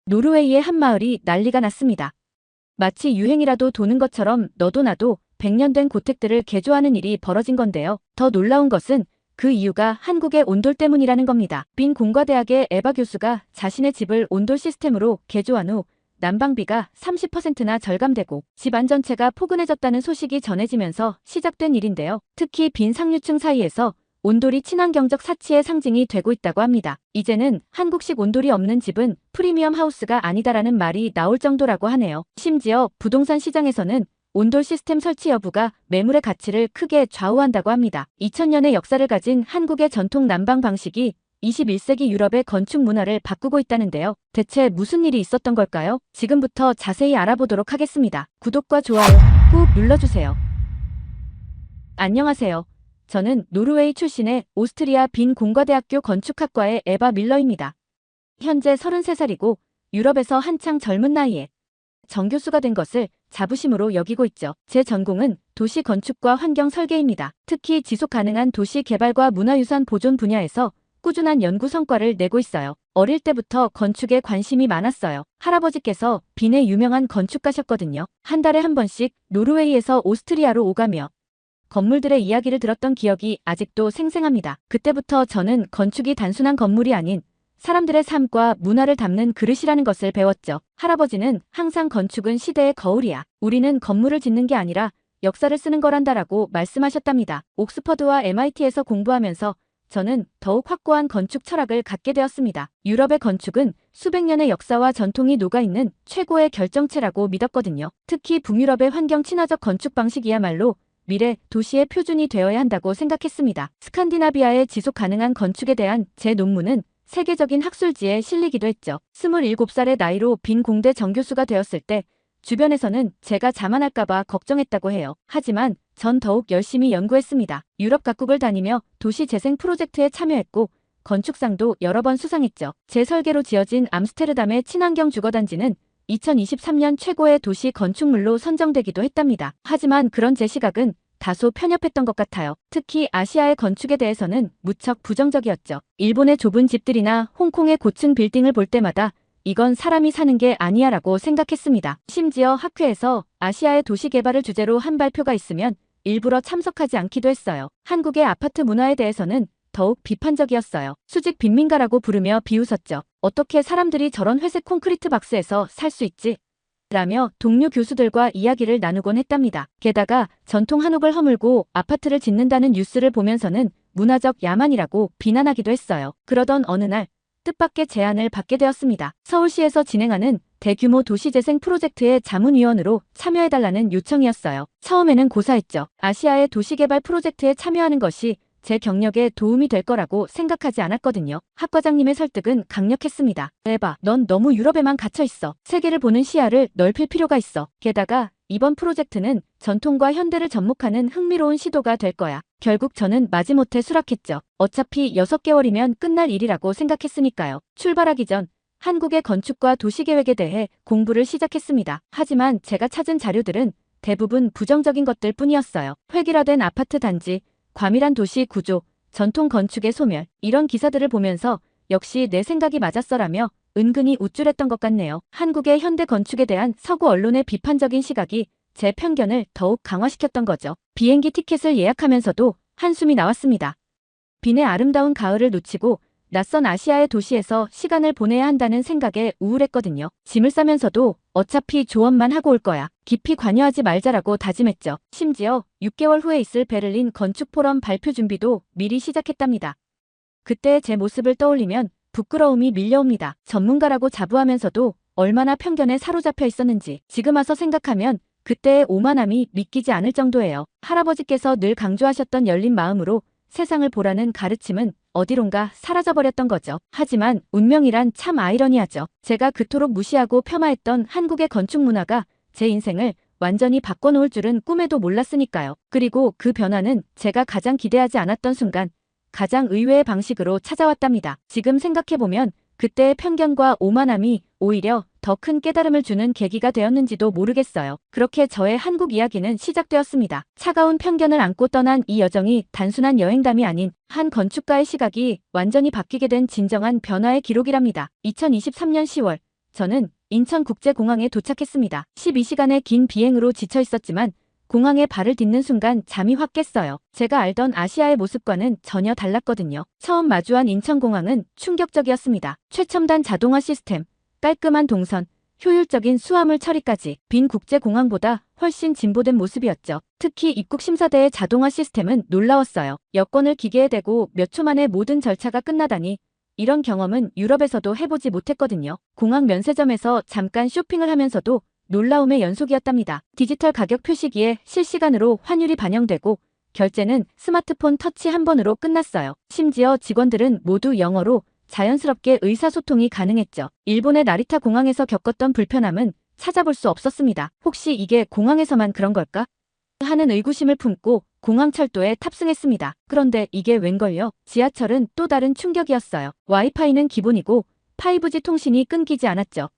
노르웨이의 한 마을이 난리가 났습니다. 마치 유행이라도 도는 것처럼 너도 나도 100년 된 고택들을 개조하는 일이 벌어진 건데요. 더 놀라운 것은 그 이유가 한국의 온돌 때문이라는 겁니다. 빈 공과대학의 에바 교수가 자신의 집을 온돌 시스템으로 개조한 후 난방비가 30%나 절감되고 집안 전체가 포근해졌다는 소식이 전해지면서 시작된 일인데요. 특히 빈 상류층 사이에서 온돌이 친환경적 사치의 상징이 되고 있다고 합니다. 이제는 한국식 온돌이 없는 집은 프리미엄 하우스가 아니다라는 말이 나올 정도라고 하네요. 심지어 부동산 시장에서는 온돌 시스템 설치 여부가 매물의 가치를 크게 좌우한다고 합니다. 2000년의 역사를 가진 한국의 전통 난방 방식이 21세기 유럽의 건축 문화를 바꾸고 있다는데요. 대체 무슨 일이 있었던 걸까요? 지금부터 자세히 알아보도록 하겠습니다. 구독과 좋아요 꾹 눌러주세요. 안녕하세요. 저는 노르웨이 출신의 오스트리아 빈 공과대학교 건축학과의 에바 밀러입니다. 현재 33살이고 유럽에서 한창 젊은 나이에 정교수가 된 것을 자부심으로 여기고 있죠. 제 전공은 도시 건축과 환경 설계입니다. 특히 지속 가능한 도시 개발과 문화유산 보존 분야에서 꾸준한 연구 성과를 내고 있어요. 어릴 때부터 건축에 관심이 많았어요. 할아버지께서 빈의 유명한 건축가셨거든요. 한 달에 한 번씩 노르웨이에서 오스트리아로 오가며 건물들의 이야기를 들었던 기억이 아직도 생생합니다. 그때부터 저는 건축이 단순한 건물이 아닌 사람들의 삶과 문화를 담는 그릇이라는 것을 배웠죠. 할아버지는 항상 건축은 시대의 거울이야. 우리는 건물을 짓는 게 아니라 역사를 쓰는 거란다라고 말씀하셨답니다. 옥스퍼드와 MIT에서 공부하면서 저는 더욱 확고한 건축 철학을 갖게 되었습니다. 유럽의 건축은 수백 년의 역사와 전통이 녹아있는 최고의 결정체라고 믿었거든요. 특히 북유럽의 환경 친화적 건축 방식이야말로 미래 도시의 표준이 되어야 한다고 생각했습니다. 스칸디나비아의 지속 가능한 건축에 대한 제 논문은 세계적인 학술지에 실리기도 했죠. 27살의 나이로 빈 공대 정교수가 되었을 때 주변에서는 제가 자만할까봐 걱정했다고 해요. 하지만 전 더욱 열심히 연구했습니다. 유럽 각국을 다니며 도시 재생 프로젝트에 참여했고 건축상도 여러 번 수상했죠. 제 설계로 지어진 암스테르담의 친환경 주거단지는 2023년 최고의 도시 건축물로 선정되기도 했답니다. 하지만 그런 제 시각은 다소 편협했던 것 같아요. 특히 아시아의 건축에 대해서는 무척 부정적이었죠. 일본의 좁은 집들이나 홍콩의 고층 빌딩을 볼 때마다 이건 사람이 사는 게 아니야 라고 생각했습니다. 심지어 학회에서 아시아의 도시 개발을 주제로 한 발표가 있으면 일부러 참석하지 않기도 했어요. 한국의 아파트 문화에 대해서는 더욱 비판적이었어요. 수직 빈민가라고 부르며 비웃었죠. 어떻게 사람들이 저런 회색 콘크리트 박스에서 살 수 있지? 라며 동료 교수들과 이야기를 나누곤 했답니다. 게다가 전통 한옥을 허물고 아파트를 짓는다는 뉴스를 보면서는 문화적 야만이라고 비난하기도 했어요. 그러던 어느 날 뜻밖의 제안을 받게 되었습니다. 서울시에서 진행하는 대규모 도시재생 프로젝트의 자문위원으로 참여해달라는 요청이었어요. 처음에는 고사했죠. 아시아의 도시개발 프로젝트에 참여하는 것이 제 경력에 도움이 될 거라고 생각하지 않았거든요. 학과장님의 설득은 강력했습니다. 에바, 넌 너무 유럽에만 갇혀있어. 세계를 보는 시야를 넓힐 필요가 있어. 게다가 이번 프로젝트는 전통과 현대를 접목하는 흥미로운 시도가 될 거야. 결국 저는 마지못해 수락했죠. 어차피 6개월이면 끝날 일이라고 생각했으니까요. 출발하기 전 한국의 건축과 도시계획에 대해 공부를 시작했습니다. 하지만 제가 찾은 자료들은 대부분 부정적인 것들 뿐이었어요. 획일화된 아파트 단지, 과밀한 도시 구조, 전통 건축의 소멸, 이런 기사들을 보면서 역시 내 생각이 맞았어라며 은근히 우쭐했던 것 같네요. 한국의 현대 건축에 대한 서구 언론의 비판적인 시각이 제 편견을 더욱 강화시켰던 거죠. 비행기 티켓을 예약하면서도 한숨이 나왔습니다. 빈의 아름다운 가을을 놓치고 낯선 아시아의 도시에서 시간을 보내야 한다는 생각에 우울했거든요. 짐을 싸면서도 어차피 조언만 하고 올 거야. 깊이 관여하지 말자라고 다짐했죠. 심지어 6개월 후에 있을 베를린 건축포럼 발표 준비도 미리 시작했답니다. 그때의 제 모습을 떠올리면 부끄러움이 밀려옵니다. 전문가라고 자부하면서도 얼마나 편견에 사로잡혀 있었는지 지금 와서 생각하면 그때의 오만함이 믿기지 않을 정도예요. 할아버지께서 늘 강조하셨던 열린 마음으로 세상을 보라는 가르침은 어디론가 사라져버렸던 거죠. 하지만 운명이란 참 아이러니하죠. 제가 그토록 무시하고 폄하했던 한국의 건축 문화가 제 인생을 완전히 바꿔놓을 줄은 꿈에도 몰랐으니까요. 그리고 그 변화는 제가 가장 기대하지 않았던 순간 가장 의외의 방식으로 찾아왔답니다. 지금 생각해보면 그때의 편견과 오만함이 오히려 더 큰 깨달음을 주는 계기가 되었는지도 모르겠어요. 그렇게 저의 한국 이야기는 시작되었습니다. 차가운 편견을 안고 떠난 이 여정이 단순한 여행담이 아닌 한 건축가의 시각이 완전히 바뀌게 된 진정한 변화의 기록이랍니다. 2023년 10월 저는 인천국제공항에 도착했습니다. 12시간의 긴 비행으로 지쳐 있었지만 공항에 발을 딛는 순간 잠이 확 깼어요. 제가 알던 아시아의 모습과는 전혀 달랐거든요. 처음 마주한 인천공항은 충격적이었습니다. 최첨단 자동화 시스템, 깔끔한 동선, 효율적인 수화물 처리까지 빈 국제공항보다 훨씬 진보된 모습이었죠. 특히 입국 심사대의 자동화 시스템은 놀라웠어요. 여권을 기계에 대고 몇 초 만에 모든 절차가 끝나다니 이런 경험은 유럽에서도 해보지 못했거든요. 공항 면세점에서 잠깐 쇼핑을 하면서도 놀라움의 연속이었답니다. 디지털 가격 표시기에 실시간으로 환율이 반영되고 결제는 스마트폰 터치 한 번으로 끝났어요. 심지어 직원들은 모두 영어로 자연스럽게 의사소통이 가능했죠. 일본의 나리타 공항에서 겪었던 불편함은 찾아볼 수 없었습니다. 혹시 이게 공항에서만 그런 걸까? 하는 의구심을 품고 공항철도에 탑승했습니다. 그런데 이게 웬걸요? 지하철은 또 다른 충격이었어요. 와이파이는 기본이고 5G 통신이 끊기지 않았죠.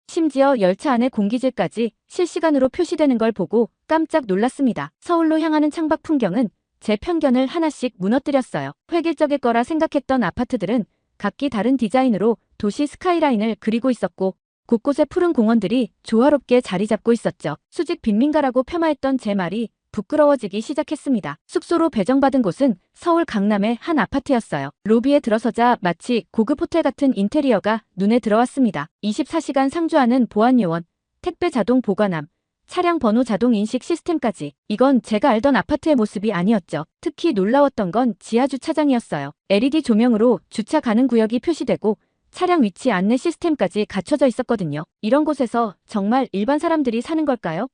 심지어 열차 안의 공기질까지 실시간으로 표시되는 걸 보고 깜짝 놀랐습니다. 서울로 향하는 창밖 풍경은 제 편견을 하나씩 무너뜨렸어요. 획일적일 거라 생각했던 아파트들은 각기 다른 디자인으로 도시 스카이라인을 그리고 있었고 곳곳에 푸른 공원들이 조화롭게 자리 잡고 있었죠. 수직 빈민가라고 폄하했던 제 말이 부끄러워지기 시작했습니다. 숙소로 배정받은 곳은 서울 강남의 한 아파트였어요. 로비에 들어서자 마치 고급 호텔 같은 인테리어가 눈에 들어왔습니다. 24시간 상주하는 보안요원, 택배 자동 보관함, 차량 번호 자동 인식 시스템까지. 이건 제가 알던 아파트의 모습이 아니었죠. 특히 놀라웠던 건 지하 주차장이었어요. LED 조명으로 주차 가능 구역이 표시되고 차량 위치 안내 시스템까지 갖춰져 있었거든요. 이런 곳에서 정말 일반 사람들이 사는 걸까요?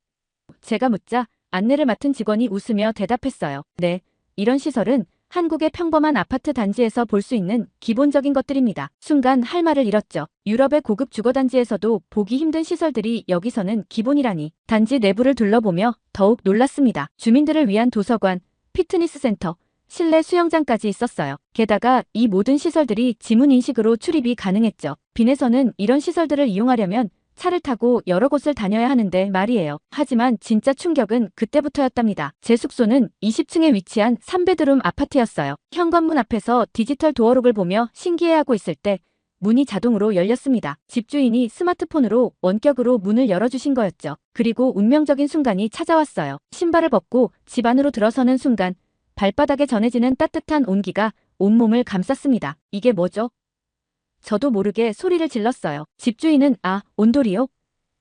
제가 묻자 안내를 맡은 직원이 웃으며 대답했어요. 네, 이런 시설은 한국의 평범한 아파트 단지에서 볼 수 있는 기본적인 것들입니다. 순간 할 말을 잃었죠. 유럽의 고급 주거단지에서도 보기 힘든 시설들이 여기서는 기본이라니. 단지 내부를 둘러보며 더욱 놀랐습니다. 주민들을 위한 도서관, 피트니스 센터, 실내 수영장까지 있었어요. 게다가 이 모든 시설들이 지문 인식으로 출입이 가능했죠. 빈에서는 이런 시설들을 이용하려면 차를 타고 여러 곳을 다녀야 하는데 말이에요. 하지만 진짜 충격은 그때부터였답니다. 제 숙소는 20층에 위치한 3베드룸 아파트였어요. 현관문 앞에서 디지털 도어록을 보며 신기해하고 있을 때 문이 자동으로 열렸습니다. 집주인이 스마트폰으로 원격으로 문을 열어주신 거였죠. 그리고 운명적인 순간이 찾아왔어요. 신발을 벗고 집 안으로 들어서는 순간 발바닥에 전해지는 따뜻한 온기가 온몸을 감쌌습니다. 이게 뭐죠? 저도 모르게 소리를 질렀어요. 집주인은 온돌이요?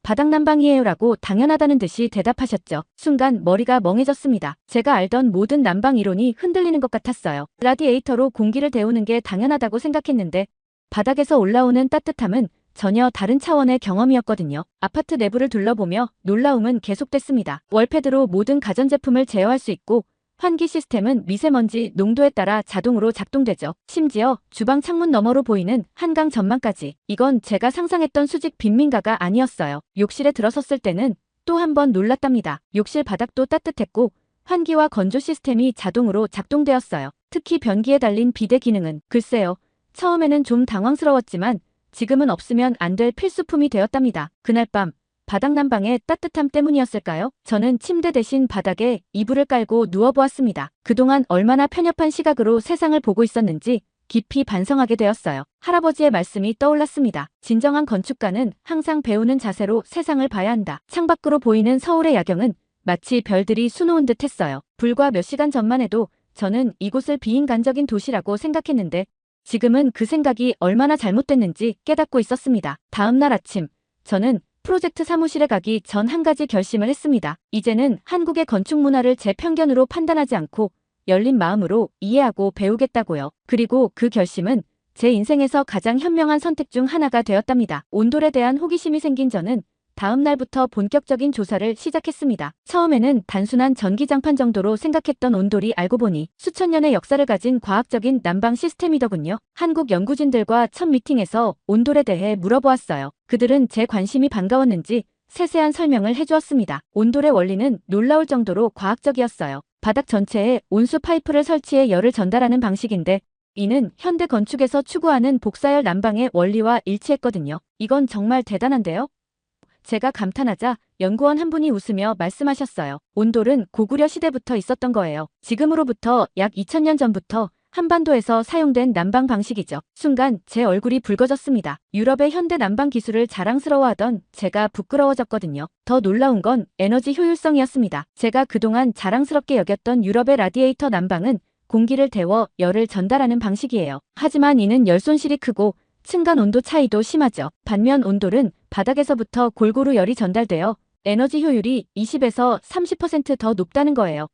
바닥난방이에요 라고 당연하다는 듯이 대답하셨죠. 순간 머리가 멍해졌습니다. 제가 알던 모든 난방 이론이 흔들리는 것 같았어요. 라디에이터로 공기를 데우는 게 당연하다고 생각했는데 바닥에서 올라오는 따뜻함은 전혀 다른 차원의 경험이었거든요. 아파트 내부를 둘러보며 놀라움은 계속됐습니다. 월패드로 모든 가전제품을 제어할 수 있고 환기 시스템은 미세먼지 농도에 따라 자동으로 작동되죠. 심지어 주방 창문 너머로 보이는 한강 전망까지. 이건 제가 상상했던 수직 빈민가가 아니었어요. 욕실에 들어섰을 때는 또 한 번 놀랐답니다. 욕실 바닥도 따뜻했고 환기와 건조 시스템이 자동으로 작동되었어요. 특히 변기에 달린 비데 기능은 글쎄요. 처음에는 좀 당황스러웠지만 지금은 없으면 안 될 필수품이 되었답니다. 그날 밤 바닥난방의 따뜻함 때문이었을까요? 저는 침대 대신 바닥에 이불을 깔고 누워보았습니다. 그동안 얼마나 편협한 시각으로 세상을 보고 있었는지 깊이 반성하게 되었어요. 할아버지의 말씀이 떠올랐습니다. 진정한 건축가는 항상 배우는 자세로 세상을 봐야 한다. 창밖으로 보이는 서울의 야경은 마치 별들이 수놓은 듯 했어요. 불과 몇 시간 전만 해도 저는 이곳을 비인간적인 도시라고 생각했는데 지금은 그 생각이 얼마나 잘못됐는지 깨닫고 있었습니다. 다음 날 아침, 저는 프로젝트 사무실에 가기 전 한 가지 결심을 했습니다. 이제는 한국의 건축 문화를 제 편견으로 판단하지 않고 열린 마음으로 이해하고 배우겠다고요. 그리고 그 결심은 제 인생에서 가장 현명한 선택 중 하나가 되었답니다. 온돌에 대한 호기심이 생긴 저는 다음 날부터 본격적인 조사를 시작했습니다. 처음에는 단순한 전기장판 정도로 생각했던 온돌이 알고 보니 수천 년의 역사를 가진 과학적인 난방 시스템이더군요. 한국 연구진들과 첫 미팅에서 온돌에 대해 물어보았어요. 그들은 제 관심이 반가웠는지 세세한 설명을 해주었습니다. 온돌의 원리는 놀라울 정도로 과학적이었어요. 바닥 전체에 온수 파이프를 설치해 열을 전달하는 방식인데 이는 현대 건축에서 추구하는 복사열 난방의 원리와 일치했거든요. 이건 정말 대단한데요? 제가 감탄하자 연구원 한 분이 웃으며 말씀하셨어요. 온돌은 고구려 시대부터 있었던 거예요. 지금으로부터 약 2000년 전부터 한반도에서 사용된 난방 방식이죠. 순간 제 얼굴이 붉어졌습니다. 유럽의 현대 난방 기술을 자랑스러워하던 제가 부끄러워졌거든요. 더 놀라운 건 에너지 효율성이었습니다. 제가 그동안 자랑스럽게 여겼던 유럽의 라디에이터 난방은 공기를 데워 열을 전달하는 방식이에요. 하지만 이는 열 손실이 크고 층간 온도 차이도 심하죠. 반면 온돌은 바닥에서부터 골고루 열이 전달되어 에너지 효율이 20에서 30% 더 높다는 거예요.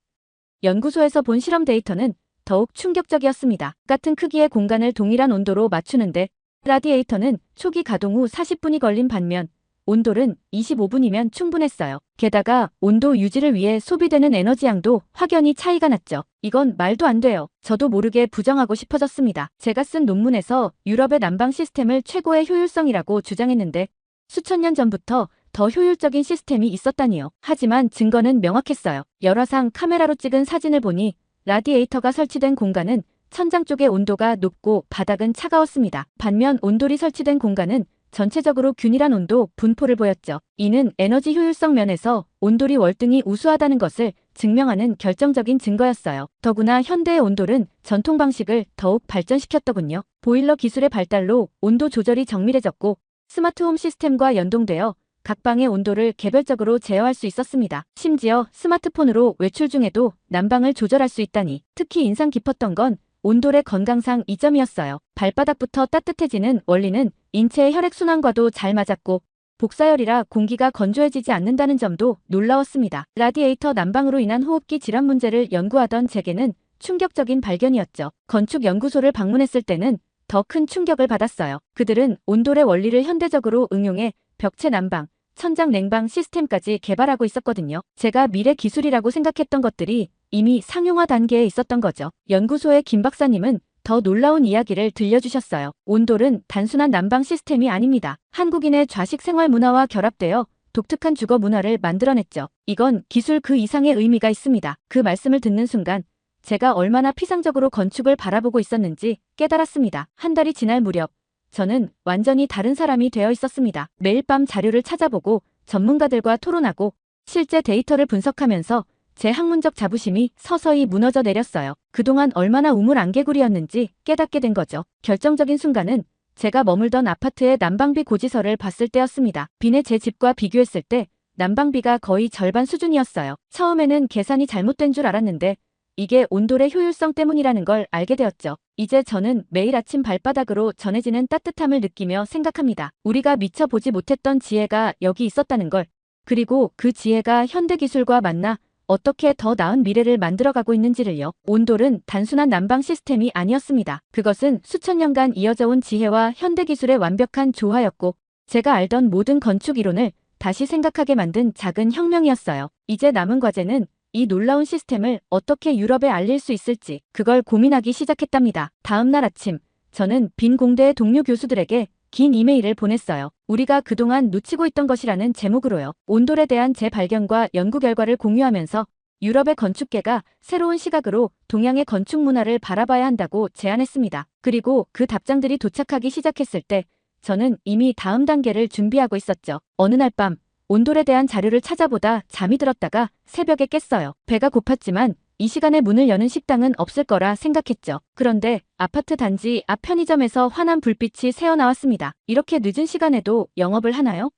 연구소에서 본 실험 데이터는 더욱 충격적이었습니다. 같은 크기의 공간을 동일한 온도로 맞추는데 라디에이터는 초기 가동 후 40분이 걸린 반면 온돌은 25분이면 충분했어요. 게다가 온도 유지를 위해 소비되는 에너지 양도 확연히 차이가 났죠. 이건 말도 안 돼요. 저도 모르게 부정하고 싶어졌습니다. 제가 쓴 논문에서 유럽의 난방 시스템을 최고의 효율성이라고 주장했는데 수천 년 전부터 더 효율적인 시스템이 있었다니요. 하지만 증거는 명확했어요. 열화상 카메라로 찍은 사진을 보니 라디에이터가 설치된 공간은 천장 쪽의 온도가 높고 바닥은 차가웠습니다. 반면 온돌이 설치된 공간은 전체적으로 균일한 온도 분포를 보였죠. 이는 에너지 효율성 면에서 온돌이 월등히 우수하다는 것을 증명하는 결정적인 증거였어요. 더구나 현대의 온돌은 전통 방식을 더욱 발전시켰더군요. 보일러 기술의 발달로 온도 조절이 정밀해졌고 스마트홈 시스템과 연동되어 각 방의 온도를 개별적으로 제어할 수 있었습니다. 심지어 스마트폰으로 외출 중에도 난방을 조절할 수 있다니. 특히 인상 깊었던 건 온돌의 건강상 이점이었어요. 발바닥부터 따뜻해지는 원리는 인체의 혈액순환과도 잘 맞았고 복사열이라 공기가 건조해지지 않는다는 점도 놀라웠습니다. 라디에이터 난방으로 인한 호흡기 질환 문제를 연구하던 제게는 충격적인 발견이었죠. 건축연구소를 방문했을 때는 더 큰 충격을 받았어요. 그들은 온돌의 원리를 현대적으로 응용해 벽체 난방, 천장 냉방 시스템까지 개발하고 있었거든요. 제가 미래 기술이라고 생각했던 것들이 이미 상용화 단계에 있었던 거죠. 연구소의 김 박사님은 더 놀라운 이야기를 들려주셨어요. 온돌은 단순한 난방 시스템이 아닙니다. 한국인의 좌식 생활 문화와 결합되어 독특한 주거 문화를 만들어냈죠. 이건 기술 그 이상의 의미가 있습니다. 그 말씀을 듣는 순간 제가 얼마나 피상적으로 건축을 바라보고 있었는지 깨달았습니다. 한 달이 지날 무렵 저는 완전히 다른 사람이 되어 있었습니다. 매일 밤 자료를 찾아보고 전문가들과 토론하고 실제 데이터를 분석하면서 제 학문적 자부심이 서서히 무너져 내렸어요. 그동안 얼마나 우물안개구리였는지 깨닫게 된 거죠. 결정적인 순간은 제가 머물던 아파트의 난방비 고지서를 봤을 때였습니다. 빈의 제 집과 비교했을 때 난방비가 거의 절반 수준이었어요. 처음에는 계산이 잘못된 줄 알았는데 이게 온돌의 효율성 때문이라는 걸 알게 되었죠. 이제 저는 매일 아침 발바닥으로 전해지는 따뜻함을 느끼며 생각합니다. 우리가 미처 보지 못했던 지혜가 여기 있었다는 걸. 그리고 그 지혜가 현대기술과 만나 어떻게 더 나은 미래를 만들어가고 있는지를요. 온돌은 단순한 난방 시스템이 아니었습니다. 그것은 수천 년간 이어져온 지혜와 현대기술의 완벽한 조화였고 제가 알던 모든 건축 이론을 다시 생각하게 만든 작은 혁명이었어요. 이제 남은 과제는 이 놀라운 시스템을 어떻게 유럽에 알릴 수 있을지 그걸 고민하기 시작했답니다. 다음 날 아침 저는 빈 공대의 동료 교수들에게 긴 이메일을 보냈어요. 우리가 그동안 놓치고 있던 것이라는 제목으로요. 온돌에 대한 제 발견과 연구 결과를 공유하면서 유럽의 건축계가 새로운 시각으로 동양의 건축 문화를 바라봐야 한다고 제안했습니다. 그리고 그 답장들이 도착하기 시작했을 때 저는 이미 다음 단계를 준비하고 있었죠. 어느 날 밤 온돌에 대한 자료를 찾아보다 잠이 들었다가 새벽에 깼어요. 배가 고팠지만 이 시간에 문을 여는 식당은 없을 거라 생각했죠. 그런데 아파트 단지 앞 편의점에서 환한 불빛이 새어나왔습니다. 이렇게 늦은 시간에도 영업을 하나요?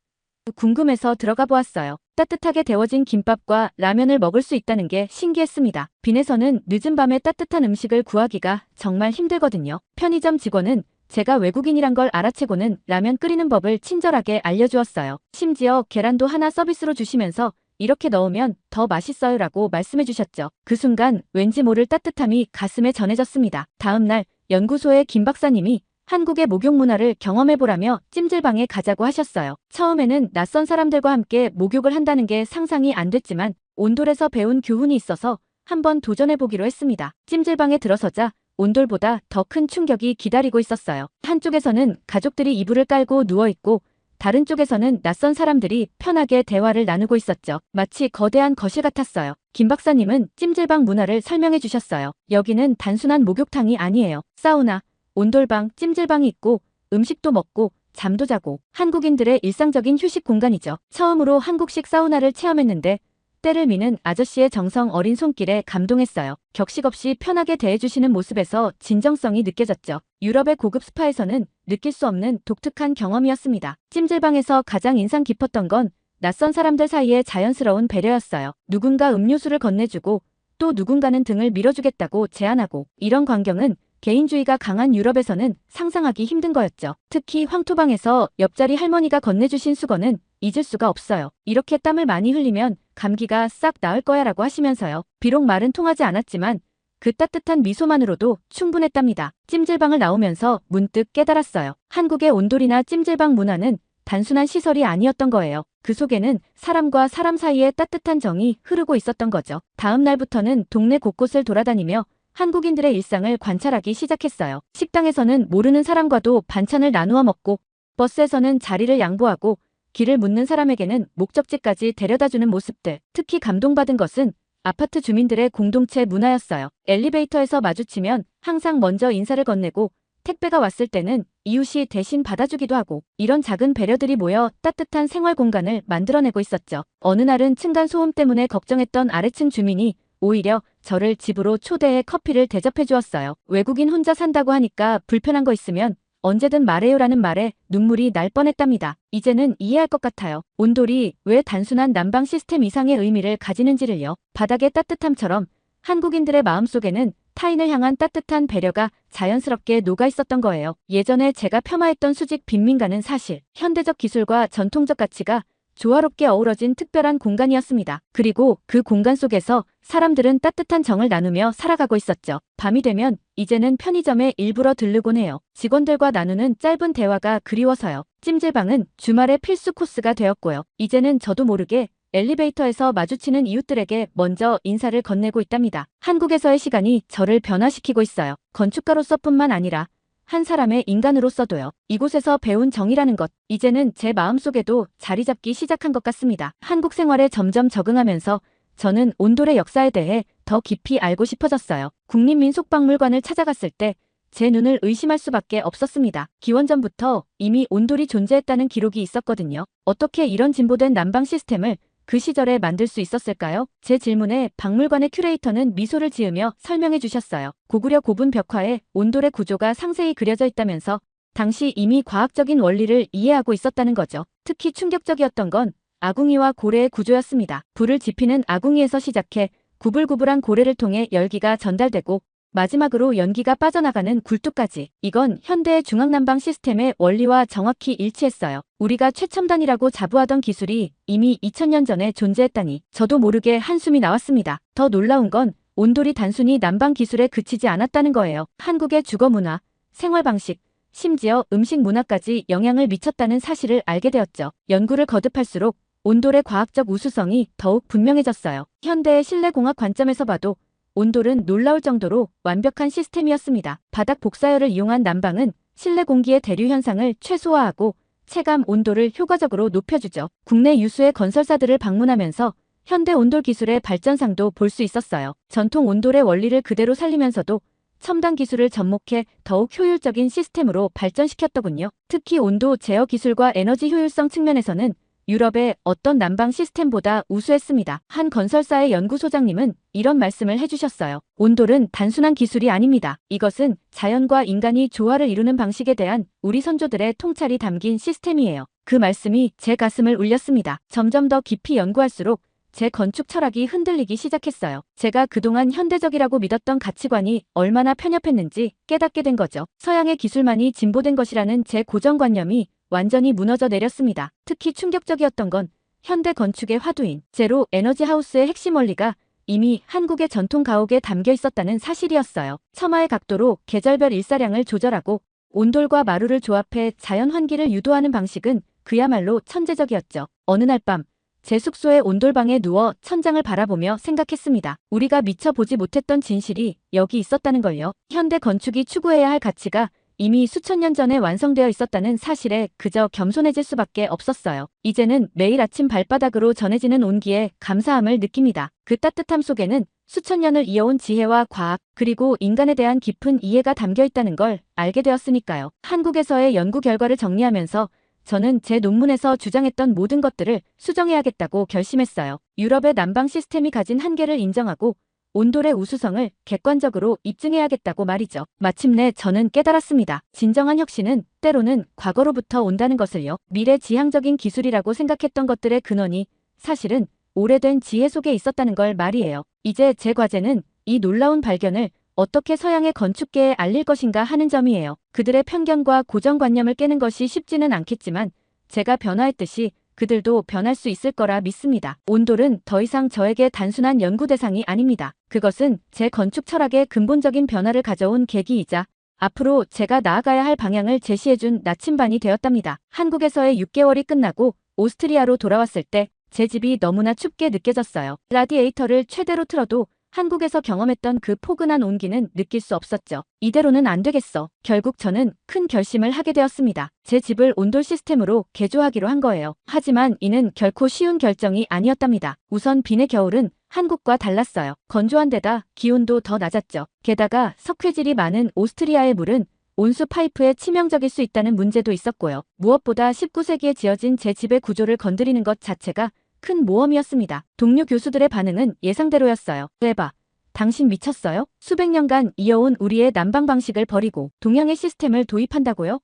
궁금해서 들어가 보았어요. 따뜻하게 데워진 김밥과 라면을 먹을 수 있다는 게 신기했습니다. 빈에서는 늦은 밤에 따뜻한 음식을 구하기가 정말 힘들거든요. 편의점 직원은 제가 외국인이란 걸 알아채고는 라면 끓이는 법을 친절하게 알려주었어요. 심지어 계란도 하나 서비스로 주시면서 이렇게 넣으면 더 맛있어요라고 말씀해 주셨죠. 그 순간 왠지 모를 따뜻함이 가슴에 전해졌습니다. 다음 날 연구소의 김 박사님이 한국의 목욕 문화를 경험해보라며 찜질방에 가자고 하셨어요. 처음에는 낯선 사람들과 함께 목욕을 한다는 게 상상이 안 됐지만 온돌에서 배운 교훈이 있어서 한번 도전해보기로 했습니다. 찜질방에 들어서자 온돌보다 더 큰 충격이 기다리고 있었어요. 한쪽에서는 가족들이 이불을 깔고 누워있고 다른 쪽에서는 낯선 사람들이 편하게 대화를 나누고 있었죠. 마치 거대한 거실 같았어요. 김 박사님은 찜질방 문화를 설명해 주셨어요. 여기는 단순한 목욕탕이 아니에요. 사우나, 온돌방, 찜질방이 있고 음식도 먹고 잠도 자고 한국인들의 일상적인 휴식 공간이죠. 처음으로 한국식 사우나를 체험했는데 때를 미는 아저씨의 정성 어린 손길에 감동했어요. 격식 없이 편하게 대해주시는 모습에서 진정성이 느껴졌죠. 유럽의 고급 스파에서는 느낄 수 없는 독특한 경험이었습니다. 찜질방에서 가장 인상 깊었던 건 낯선 사람들 사이의 자연스러운 배려였어요. 누군가 음료수를 건네주고 또 누군가는 등을 밀어주겠다고 제안하고, 이런 광경은 개인주의가 강한 유럽에서는 상상하기 힘든 거였죠. 특히 황토방에서 옆자리 할머니가 건네주신 수건은 잊을 수가 없어요. 이렇게 땀을 많이 흘리면 감기가 싹 나을 거야 라고 하시면서요. 비록 말은 통하지 않았지만 그 따뜻한 미소만으로도 충분했답니다. 찜질방을 나오면서 문득 깨달았어요. 한국의 온돌이나 찜질방 문화는 단순한 시설이 아니었던 거예요. 그 속에는 사람과 사람 사이의 따뜻한 정이 흐르고 있었던 거죠. 다음 날부터는 동네 곳곳을 돌아다니며 한국인들의 일상을 관찰하기 시작했어요. 식당에서는 모르는 사람과도 반찬을 나누어 먹고, 버스에서는 자리를 양보하고, 길을 묻는 사람에게는 목적지까지 데려다주는 모습들. 특히 감동받은 것은 아파트 주민들의 공동체 문화였어요. 엘리베이터에서 마주치면 항상 먼저 인사를 건네고, 택배가 왔을 때는 이웃이 대신 받아주기도 하고, 이런 작은 배려들이 모여 따뜻한 생활 공간을 만들어내고 있었죠. 어느 날은 층간 소음 때문에 걱정했던 아래층 주민이 오히려 저를 집으로 초대해 커피를 대접해 주었어요. 외국인 혼자 산다고 하니까 불편한 거 있으면 언제든 말해요라는 말에 눈물이 날 뻔했답니다. 이제는 이해할 것 같아요. 온돌이 왜 단순한 난방 시스템 이상의 의미를 가지는지를요. 바닥의 따뜻함처럼 한국인들의 마음속에는 타인을 향한 따뜻한 배려가 자연스럽게 녹아 있었던 거예요. 예전에 제가 폄하했던 수직 빈민가는 사실 현대적 기술과 전통적 가치가 조화롭게 어우러진 특별한 공간이었습니다. 그리고 그 공간 속에서 사람들은 따뜻한 정을 나누며 살아가고 있었죠. 밤이 되면 이제는 편의점에 일부러 들르곤 해요. 직원들과 나누는 짧은 대화가 그리워서요. 찜질방은 주말의 필수 코스가 되었고요. 이제는 저도 모르게 엘리베이터에서 마주치는 이웃들에게 먼저 인사를 건네고 있답니다. 한국에서의 시간이 저를 변화시키고 있어요. 건축가로서뿐만 아니라 한 사람의 인간으로서도요. 이곳에서 배운 정이라는 것, 이제는 제 마음속에도 자리 잡기 시작한 것 같습니다. 한국 생활에 점점 적응하면서 저는 온돌의 역사에 대해 더 깊이 알고 싶어졌어요. 국립민속박물관을 찾아갔을 때 제 눈을 의심할 수밖에 없었습니다. 기원전부터 이미 온돌이 존재했다는 기록이 있었거든요. 어떻게 이런 진보된 난방 시스템을 그 시절에 만들 수 있었을까요? 제 질문에 박물관의 큐레이터는 미소를 지으며 설명해 주셨어요. 고구려 고분 벽화에 온돌의 구조가 상세히 그려져 있다면서 당시 이미 과학적인 원리를 이해하고 있었다는 거죠. 특히 충격적이었던 건 아궁이와 고래의 구조였습니다. 불을 지피는 아궁이에서 시작해 구불구불한 고래를 통해 열기가 전달되고 마지막으로 연기가 빠져나가는 굴뚝까지. 이건 현대의 중앙난방 시스템의 원리와 정확히 일치했어요. 우리가 최첨단이라고 자부하던 기술이 이미 2000년 전에 존재했다니 저도 모르게 한숨이 나왔습니다. 더 놀라운 건 온돌이 단순히 난방 기술에 그치지 않았다는 거예요. 한국의 주거 문화, 생활 방식, 심지어 음식 문화까지 영향을 미쳤다는 사실을 알게 되었죠. 연구를 거듭할수록 온돌의 과학적 우수성이 더욱 분명해졌어요. 현대의 실내공학 관점에서 봐도 온돌은 놀라울 정도로 완벽한 시스템이었습니다. 바닥 복사열을 이용한 난방은 실내 공기의 대류 현상을 최소화하고 체감 온도를 효과적으로 높여주죠. 국내 유수의 건설사들을 방문하면서 현대 온돌 기술의 발전상도 볼 수 있었어요. 전통 온돌의 원리를 그대로 살리면서도 첨단 기술을 접목해 더욱 효율적인 시스템으로 발전시켰더군요. 특히 온도 제어 기술과 에너지 효율성 측면에서는 유럽의 어떤 난방 시스템보다 우수했습니다. 한 건설사의 연구소장님은 이런 말씀을 해주셨어요. 온돌은 단순한 기술이 아닙니다. 이것은 자연과 인간이 조화를 이루는 방식에 대한 우리 선조들의 통찰이 담긴 시스템이에요. 그 말씀이 제 가슴을 울렸습니다. 점점 더 깊이 연구할수록 제 건축 철학이 흔들리기 시작했어요. 제가 그동안 현대적이라고 믿었던 가치관이 얼마나 편협했는지 깨닫게 된 거죠. 서양의 기술만이 진보된 것이라는 제 고정관념이 완전히 무너져 내렸습니다. 특히 충격적이었던 건 현대 건축의 화두인 제로 에너지 하우스의 핵심 원리가 이미 한국의 전통 가옥에 담겨 있었다는 사실이었어요. 처마의 각도로 계절별 일사량을 조절하고 온돌과 마루를 조합해 자연 환기를 유도하는 방식은 그야말로 천재적이었죠. 어느 날 밤 제 숙소의 온돌방에 누워 천장을 바라보며 생각했습니다. 우리가 미처 보지 못했던 진실이 여기 있었다는 걸요. 현대 건축이 추구해야 할 가치가 이미 수천 년 전에 완성되어 있었다는 사실에 그저 겸손해질 수밖에 없었어요. 이제는 매일 아침 발바닥으로 전해지는 온기에 감사함을 느낍니다. 그 따뜻함 속에는 수천 년을 이어온 지혜와 과학, 그리고 인간에 대한 깊은 이해가 담겨 있다는 걸 알게 되었으니까요. 한국에서의 연구 결과를 정리하면서 저는 제 논문에서 주장했던 모든 것들을 수정해야겠다고 결심했어요. 유럽의 난방 시스템이 가진 한계를 인정하고 온돌의 우수성을 객관적으로 입증해야겠다고 말이죠. 마침내 저는 깨달았습니다. 진정한 혁신은 때로는 과거로부터 온다는 것을요. 미래지향적인 기술이라고 생각했던 것들의 근원이 사실은 오래된 지혜 속에 있었다는 걸 말이에요. 이제 제 과제는 이 놀라운 발견을 어떻게 서양의 건축계에 알릴 것인가 하는 점이에요. 그들의 편견과 고정관념을 깨는 것이 쉽지는 않겠지만 제가 변화했듯이 그들도 변할 수 있을 거라 믿습니다. 온돌은 더 이상 저에게 단순한 연구 대상이 아닙니다. 그것은 제 건축 철학의 근본적인 변화를 가져온 계기이자 앞으로 제가 나아가야 할 방향을 제시해준 나침반이 되었답니다. 한국에서의 6개월이 끝나고 오스트리아로 돌아왔을 때 제 집이 너무나 춥게 느껴졌어요. 라디에이터를 최대로 틀어도 한국에서 경험했던 그 포근한 온기는 느낄 수 없었죠. 이대로는 안 되겠어. 결국 저는 큰 결심을 하게 되었습니다. 제 집을 온돌 시스템으로 개조하기로 한 거예요. 하지만 이는 결코 쉬운 결정이 아니었답니다. 우선 빈의 겨울은 한국과 달랐어요. 건조한 데다 기온도 더 낮았죠. 게다가 석회질이 많은 오스트리아의 물은 온수 파이프에 치명적일 수 있다는 문제도 있었고요. 무엇보다 19세기에 지어진 제 집의 구조를 건드리는 것 자체가 큰 모험이었습니다. 동료 교수들의 반응은 예상대로였어요. 에바, 당신 미쳤어요? 수백 년간 이어온 우리의 난방 방식을 버리고 동양의 시스템을 도입한다고요?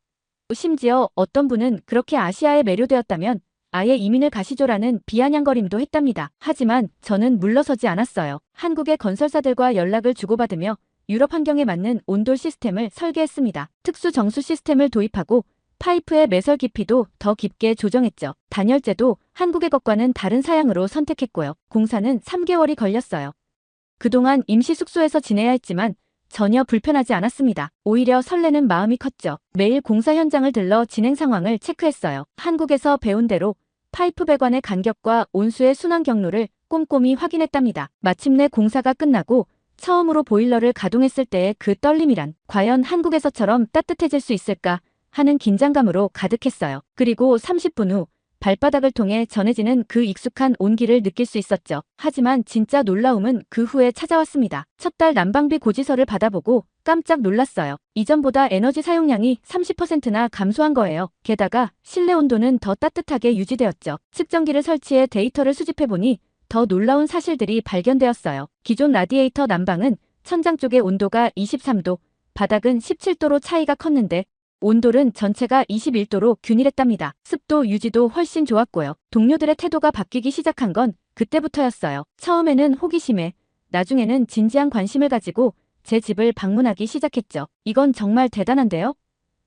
심지어 어떤 분은 그렇게 아시아에 매료되었다면 아예 이민을 가시죠라는 비아냥거림도 했답니다. 하지만 저는 물러서지 않았어요. 한국의 건설사들과 연락을 주고받으며 유럽 환경에 맞는 온돌 시스템을 설계했습니다. 특수 정수 시스템을 도입하고 파이프의 매설 깊이도 더 깊게 조정했죠. 단열재도 한국의 것과는 다른 사양으로 선택했고요. 공사는 3개월이 걸렸어요. 그동안 임시 숙소에서 지내야 했지만 전혀 불편하지 않았습니다. 오히려 설레는 마음이 컸죠. 매일 공사 현장을 들러 진행 상황을 체크했어요. 한국에서 배운 대로 파이프 배관의 간격과 온수의 순환 경로를 꼼꼼히 확인했답니다. 마침내 공사가 끝나고 처음으로 보일러를 가동했을 때의 그 떨림이란 과연 한국에서처럼 따뜻해질 수 있을까 하는 긴장감으로 가득했어요. 그리고 30분 후 발바닥을 통해 전해지는 그 익숙한 온기를 느낄 수 있었죠. 하지만 진짜 놀라움은 그 후에 찾아왔습니다. 첫 달 난방비 고지서를 받아보고 깜짝 놀랐어요. 이전보다 에너지 사용량이 30%나 감소한 거예요. 게다가 실내 온도는 더 따뜻하게 유지되었죠. 측정기를 설치해 데이터를 수집해보니 더 놀라운 사실들이 발견되었어요. 기존 라디에이터 난방은 천장 쪽의 온도가 23도, 바닥은 17도로 차이가 컸는데 온돌은 전체가 21도로 균일했답니다. 습도 유지도 훨씬 좋았고요. 동료들의 태도가 바뀌기 시작한 건 그때부터였어요. 처음에는 호기심에, 나중에는 진지한 관심을 가지고 제 집을 방문하기 시작했죠. 이건 정말 대단한데요?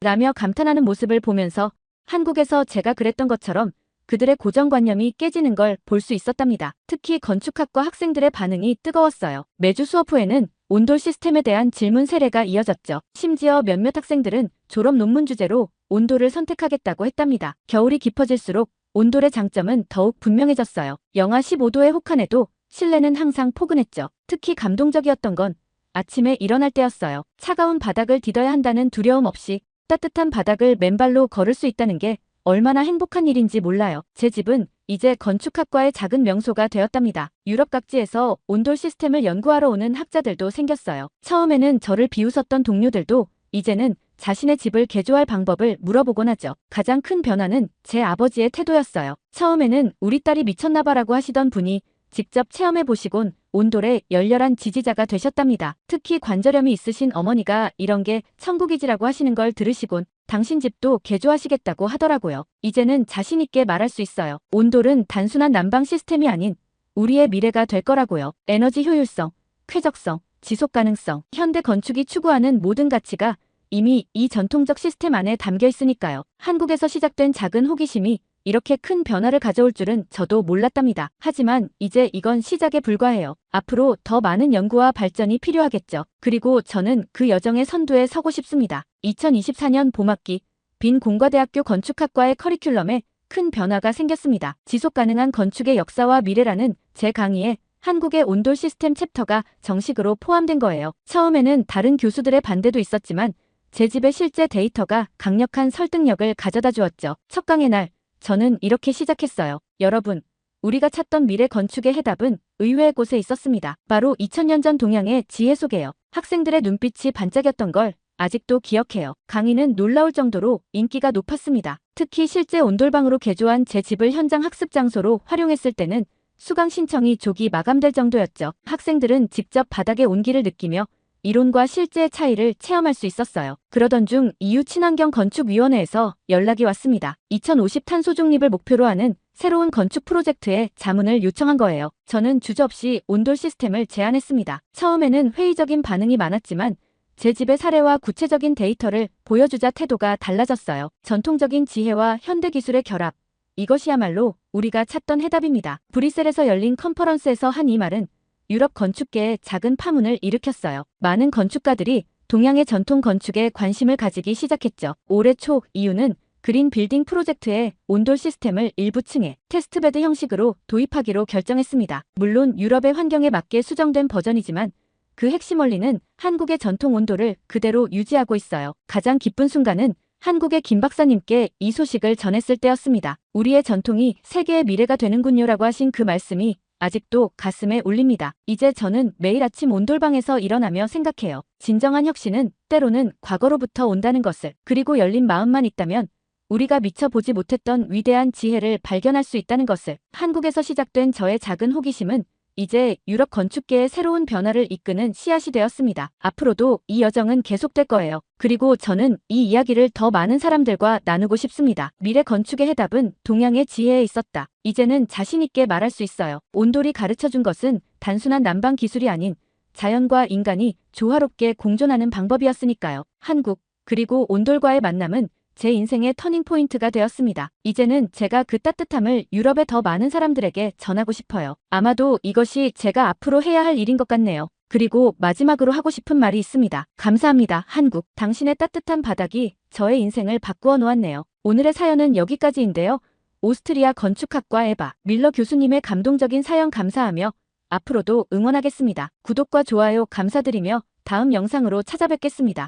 라며 감탄하는 모습을 보면서 한국에서 제가 그랬던 것처럼 그들의 고정관념이 깨지는 걸 볼 수 있었답니다. 특히 건축학과 학생들의 반응이 뜨거웠어요. 매주 수업 후에는 온돌 시스템에 대한 질문 세례가 이어졌죠. 심지어 몇몇 학생들은 졸업 논문 주제로 온돌을 선택하겠다고 했답니다. 겨울이 깊어질수록 온돌의 장점은 더욱 분명해졌어요. 영하 15도의 혹한에도 실내는 항상 포근했죠. 특히 감동적이었던 건 아침에 일어날 때였어요. 차가운 바닥을 디뎌야 한다는 두려움 없이 따뜻한 바닥을 맨발로 걸을 수 있다는 게 얼마나 행복한 일인지 몰라요. 제 집은 이제 건축학과의 작은 명소가 되었답니다. 유럽 각지에서 온돌 시스템을 연구하러 오는 학자들도 생겼어요. 처음에는 저를 비웃었던 동료들도 이제는 자신의 집을 개조할 방법을 물어보곤 하죠. 가장 큰 변화는 제 아버지의 태도였어요. 처음에는 우리 딸이 미쳤나봐라고 하시던 분이 직접 체험해보시곤 온돌의 열렬한 지지자가 되셨답니다. 특히 관절염이 있으신 어머니가 이런 게 천국이지라고 하시는 걸 들으시곤 당신 집도 개조하시겠다고 하더라고요. 이제는 자신있게 말할 수 있어요. 온돌은 단순한 난방 시스템이 아닌 우리의 미래가 될 거라고요. 에너지 효율성, 쾌적성, 지속 가능성, 현대 건축이 추구하는 모든 가치가 이미 이 전통적 시스템 안에 담겨 있으니까요. 한국에서 시작된 작은 호기심이 이렇게 큰 변화를 가져올 줄은 저도 몰랐답니다. 하지만 이제 이건 시작에 불과해요. 앞으로 더 많은 연구와 발전이 필요하겠죠. 그리고 저는 그 여정의 선두에 서고 싶습니다. 2024년 봄학기 빈공과대학교 건축학과의 커리큘럼에 큰 변화가 생겼습니다. 지속가능한 건축의 역사와 미래라는 제 강의에 한국의 온돌 시스템 챕터가 정식으로 포함된 거예요. 처음에는 다른 교수들의 반대도 있었지만 제 집의 실제 데이터가 강력한 설득력을 가져다 주었죠. 첫 강의 날 저는 이렇게 시작했어요. 여러분, 우리가 찾던 미래 건축의 해답은 의외의 곳에 있었습니다. 바로 2000년 전 동양의 지혜 속에요. 학생들의 눈빛이 반짝였던 걸 아직도 기억해요. 강의는 놀라울 정도로 인기가 높았습니다. 특히 실제 온돌방으로 개조한 제 집을 현장 학습 장소로 활용했을 때는 수강 신청이 조기 마감될 정도였죠. 학생들은 직접 바닥의 온기를 느끼며 이론과 실제의 차이를 체험할 수 있었어요. 그러던 중 EU 친환경건축위원회에서 연락이 왔습니다. 2050 탄소 중립을 목표로 하는 새로운 건축 프로젝트에 자문을 요청한 거예요. 저는 주저없이 온돌 시스템을 제안했습니다. 처음에는 회의적인 반응이 많았지만 제 집의 사례와 구체적인 데이터를 보여주자 태도가 달라졌어요. 전통적인 지혜와 현대 기술의 결합. 이것이야말로 우리가 찾던 해답입니다. 브뤼셀에서 열린 컨퍼런스에서 한 이 말은 유럽 건축계에 작은 파문을 일으켰어요. 많은 건축가들이 동양의 전통 건축에 관심을 가지기 시작했죠. 올해 초 EU는 그린 빌딩 프로젝트의 온돌 시스템을 일부 층에 테스트베드 형식으로 도입하기로 결정했습니다. 물론 유럽의 환경에 맞게 수정된 버전이지만 그 핵심 원리는 한국의 전통 온돌을 그대로 유지하고 있어요. 가장 기쁜 순간은 한국의 김 박사님께 이 소식을 전했을 때였습니다. 우리의 전통이 세계의 미래가 되는군요라고 하신 그 말씀이 아직도 가슴에 울립니다. 이제 저는 매일 아침 온돌방에서 일어나며 생각해요. 진정한 혁신은 때로는 과거로부터 온다는 것을. 그리고 열린 마음만 있다면 우리가 미처 보지 못했던 위대한 지혜를 발견할 수 있다는 것을. 한국에서 시작된 저의 작은 호기심은 이제 유럽 건축계의 새로운 변화를 이끄는 씨앗이 되었습니다. 앞으로도 이 여정은 계속될 거예요. 그리고 저는 이 이야기를 더 많은 사람들과 나누고 싶습니다. 미래 건축의 해답은 동양의 지혜에 있었다. 이제는 자신 있게 말할 수 있어요. 온돌이 가르쳐준 것은 단순한 난방 기술이 아닌 자연과 인간이 조화롭게 공존하는 방법이었으니까요. 한국, 그리고 온돌과의 만남은 제 인생의 터닝포인트가 되었습니다. 이제는 제가 그 따뜻함을 유럽의 더 많은 사람들에게 전하고 싶어요. 아마도 이것이 제가 앞으로 해야 할 일인 것 같네요. 그리고 마지막으로 하고 싶은 말이 있습니다. 감사합니다, 한국. 당신의 따뜻한 바닥이 저의 인생을 바꾸어 놓았네요. 오늘의 사연은 여기까지인데요. 오스트리아 건축학과 에바 밀러 교수님의 감동적인 사연 감사하며 앞으로도 응원하겠습니다. 구독과 좋아요 감사드리며 다음 영상으로 찾아뵙겠습니다.